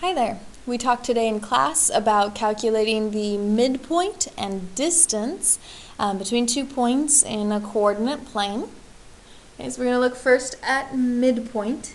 Hi there. We talked today in class about calculating the midpoint and distance between 2 points in a coordinate plane. Okay, so we're going to look first at midpoint.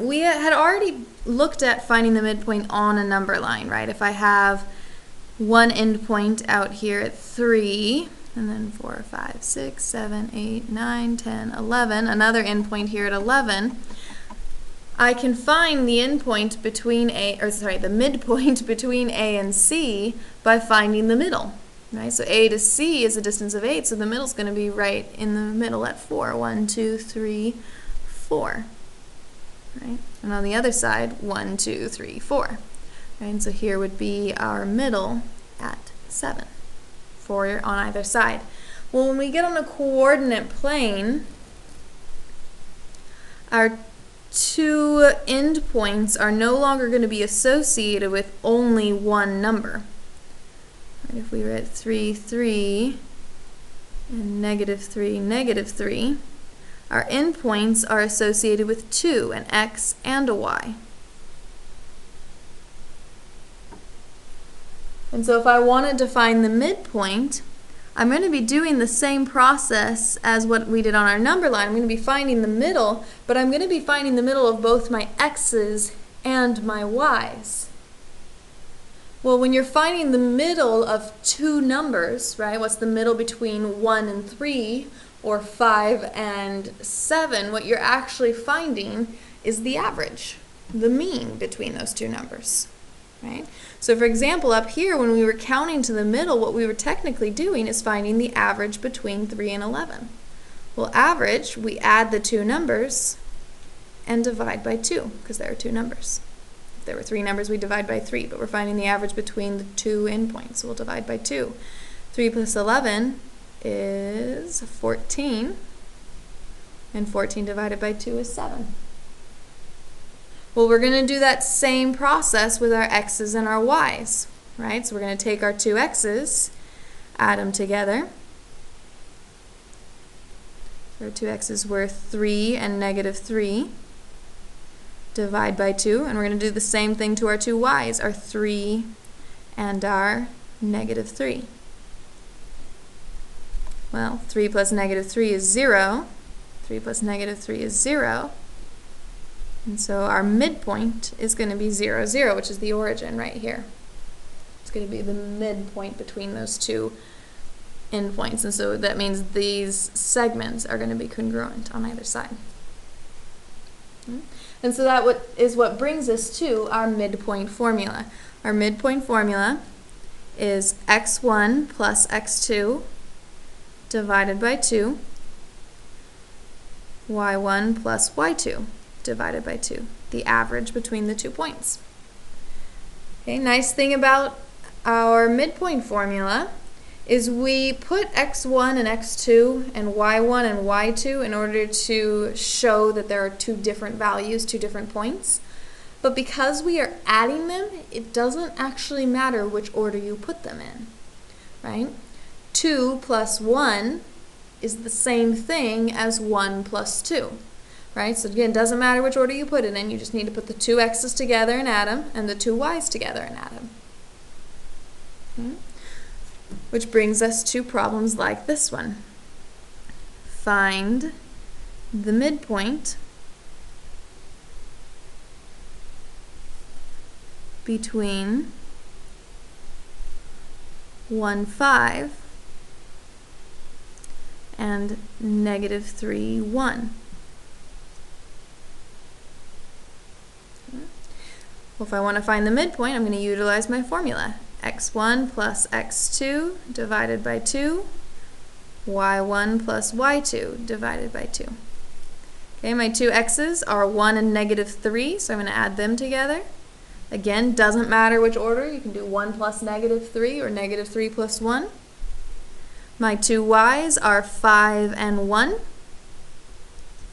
We had already looked at finding the midpoint on a number line, right? If I have one endpoint out here at 3, and then 4, 5, 6, 7, 8, 9, 10, 11, another endpoint here at 11, I can find the endpoint between the midpoint between A and C by finding the middle, right? So A to C is a distance of 8, so the middle is going to be right in the middle at 4. 1, 2, 3, 4, right? And on the other side, 1, 2, 3, 4, right? And so here would be our middle at 7, 4 on either side. Well, when we get on a coordinate plane, our two endpoints are no longer going to be associated with only one number. Right, if we were at 3, 3, and -3, -3, our endpoints are associated with 2, an x and a y. And so if I wanted to find the midpoint, I'm going to be doing the same process as what we did on our number line. I'm going to be finding the middle, but I'm going to be finding the middle of both my x's and my y's. Well, when you're finding the middle of two numbers, right, what's the middle between 1 and 3 or 5 and 7, what you're actually finding is the average, the mean between those two numbers. Right? So for example, up here when we were counting to the middle, what we were technically doing is finding the average between 3 and 11. Well, average, we add the two numbers and divide by 2, because there are two numbers. If there were 3 numbers, we divide by 3, but we're finding the average between the two endpoints, so we'll divide by 2. 3 plus 11 is 14, and 14 divided by 2 is 7. Well, we're going to do that same process with our x's and our y's, right? So we're going to take our two x's, add them together. So our two x's were 3 and -3. Divide by 2, and we're going to do the same thing to our two y's, our 3 and our -3. Well, 3 plus -3 is 0. 3 plus -3 is 0. And so our midpoint is going to be 0, 0, which is the origin right here. It's going to be the midpoint between those two endpoints. And so that means these segments are going to be congruent on either side. And so that is what brings us to our midpoint formula. Our midpoint formula is x1 plus x2 divided by 2, y1 plus y2 divided by 2, the average between the 2 points. Okay, nice thing about our midpoint formula is we put x1 and x2 and y1 and y2 in order to show that there are two different values, two different points. But because we are adding them, it doesn't actually matter which order you put them in, right? 2 plus 1 is the same thing as 1 plus 2. Right? So again, it doesn't matter which order you put it in, you just need to put the two x's together and add them, and the two y's together and add them. Okay. Which brings us to problems like this one. Find the midpoint between 1, 5 and -3, 1. Well, if I want to find the midpoint, I'm going to utilize my formula. x1 plus x2 divided by 2, y1 plus y2 divided by 2. Okay, my two x's are 1 and -3, so I'm going to add them together. Again, doesn't matter which order. You can do 1 plus -3 or -3 plus 1. My two y's are 5 and 1.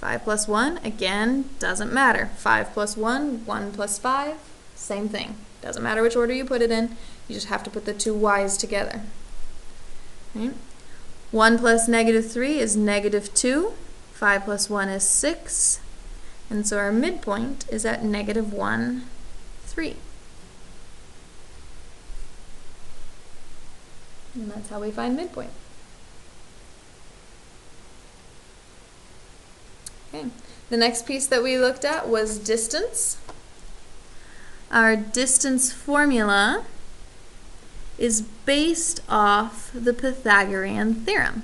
5 plus 1, again, doesn't matter. 5 plus 1, 1 plus 5, same thing. Doesn't matter which order you put it in, you just have to put the two y's together. Right? 1 plus -3 is -2, 5 plus 1 is 6, and so our midpoint is at -1, 3. And that's how we find midpoint. Okay. The next piece that we looked at was distance. Our distance formula is based off the Pythagorean theorem.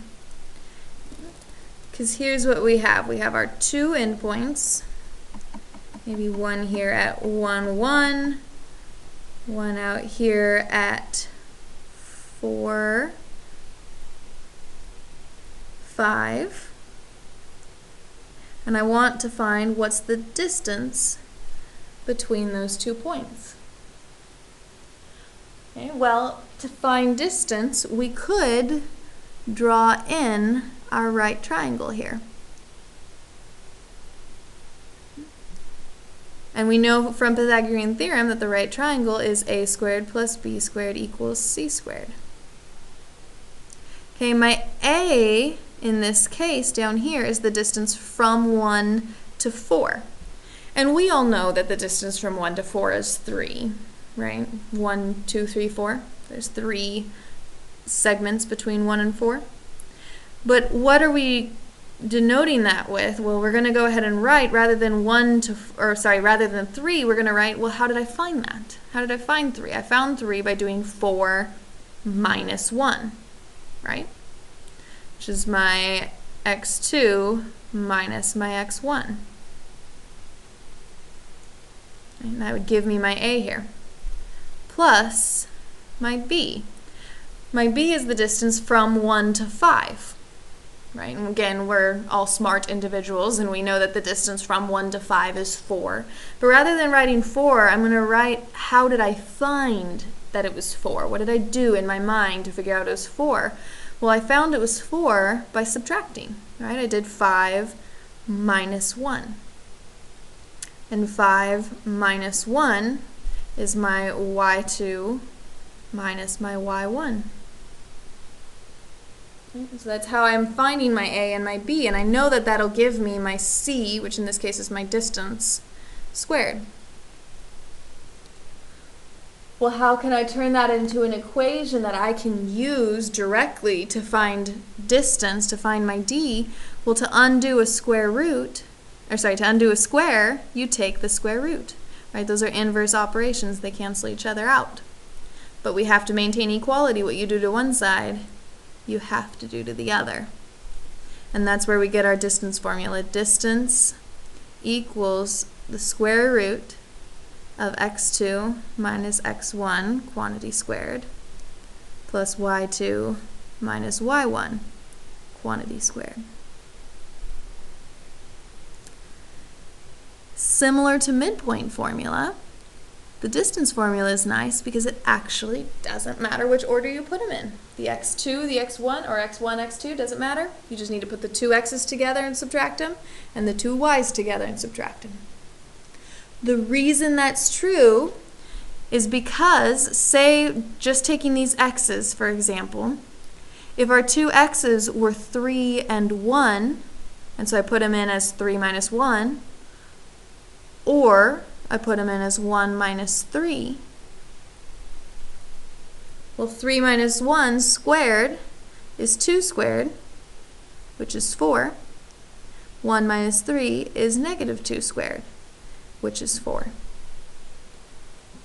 Because here's what we have. We have our two endpoints. Maybe one here at 1, 1. One out here at 4, 5. And I want to find what's the distance between those 2 points. Okay, well, to find distance, we could draw in our right triangle here. And we know from Pythagorean theorem that the right triangle is a squared plus b squared equals c squared. Okay, my a in this case down here is the distance from 1 to 4. And we all know that the distance from 1 to 4 is 3, right? 1, 2, 3, 4. There's 3 segments between 1 and 4. But what are we denoting that with? Well, we're going to go ahead and write rather than 3, we're going to write, well, how did I find that? How did I find 3? I found 3 by doing 4 minus 1, right? Which is my x2 minus my x1. And that would give me my a here. Plus my b. My b is the distance from 1 to 5. Right? And again, we're all smart individuals, and we know that the distance from 1 to 5 is 4. But rather than writing 4, I'm going to write how did I find that it was 4? What did I do in my mind to figure out it was 4? Well, I found it was 4 by subtracting. Right? I did 5 minus 1. And 5 minus 1 is my y2 minus my y1. So that's how I'm finding my a and my b, and I know that that'll give me my c, which in this case is my distance, squared. Well, how can I turn that into an equation that I can use directly to find distance, to find my d? Well, to undo a square, you take the square root. Right? Those are inverse operations. They cancel each other out. But we have to maintain equality. What you do to one side, you have to do to the other. And that's where we get our distance formula. Distance equals the square root of x2 minus x1, quantity squared, plus y2 minus y1, quantity squared. Similar to midpoint formula, the distance formula is nice because it actually doesn't matter which order you put them in. The x2, the x1, or x1, x2, doesn't matter. You just need to put the two x's together and subtract them, and the two y's together and subtract them. The reason that's true is because, say, just taking these x's, for example, if our two x's were 3 and 1, and so I put them in as 3 minus 1, or I put them in as 1 minus 3. Well, 3 minus 1 squared is 2 squared, which is 4. 1 minus 3 is negative 2 squared, which is 4.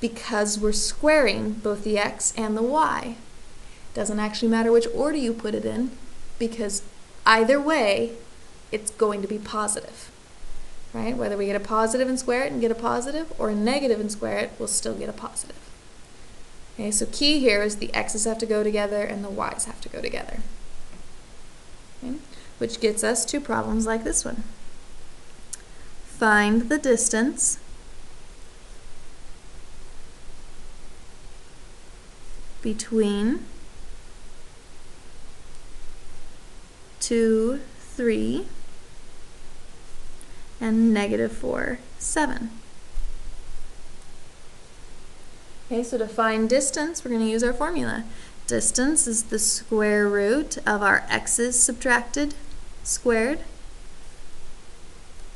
Because we're squaring both the x and the y. Doesn't actually matter which order you put it in, because either way, it's going to be positive. Right? Whether we get a positive and square it and get a positive, or a negative and square it, we'll still get a positive. Okay, so key here is the x's have to go together and the y's have to go together. Okay? Which gets us to problems like this one. Find the distance between 2, 3, and negative 4, 7. Okay, so to find distance, we're going to use our formula. Distance is the square root of our x's subtracted squared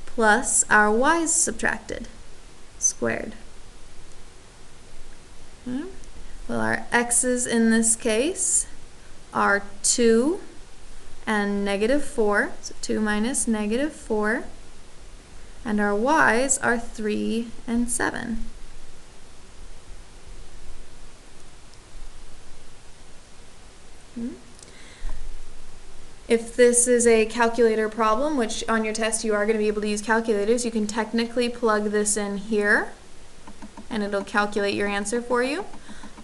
plus our y's subtracted squared. Okay. Well, our x's in this case are 2 and -4, so 2 minus -4, and our y's are 3 and 7. If this is a calculator problem, which on your test you are going to be able to use calculators, you can technically plug this in here and it'll calculate your answer for you.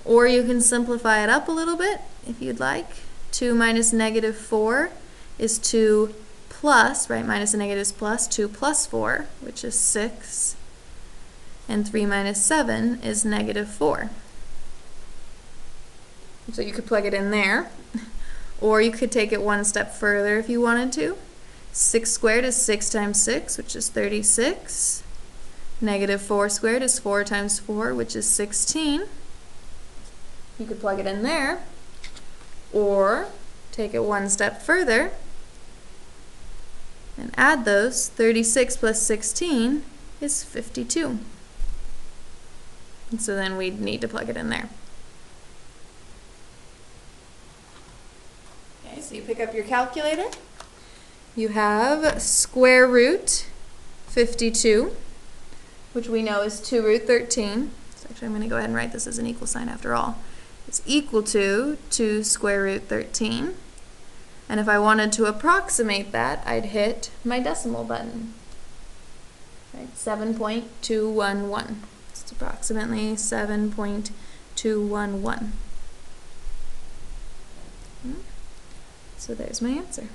Or you can simplify it up a little bit if you'd like. 2 minus -4 is 2 plus, right, minus a negative is plus, 2 plus 4, which is 6. And 3 minus 7 is -4. So you could plug it in there. Or you could take it one step further if you wanted to. 6 squared is 6 times 6, which is 36. -4 squared is 4 times 4, which is 16. You could plug it in there. Or take it one step further and add those. 36 plus 16 is 52. And so then we'd need to plug it in there. So you pick up your calculator, you have square root 52, which we know is 2 root 13. So actually I'm going to go ahead and write this as an equal sign after all. It's equal to 2 square root 13. And if I wanted to approximate that, I'd hit my decimal button. Right, 7.211. It's approximately 7.211. So there's my answer.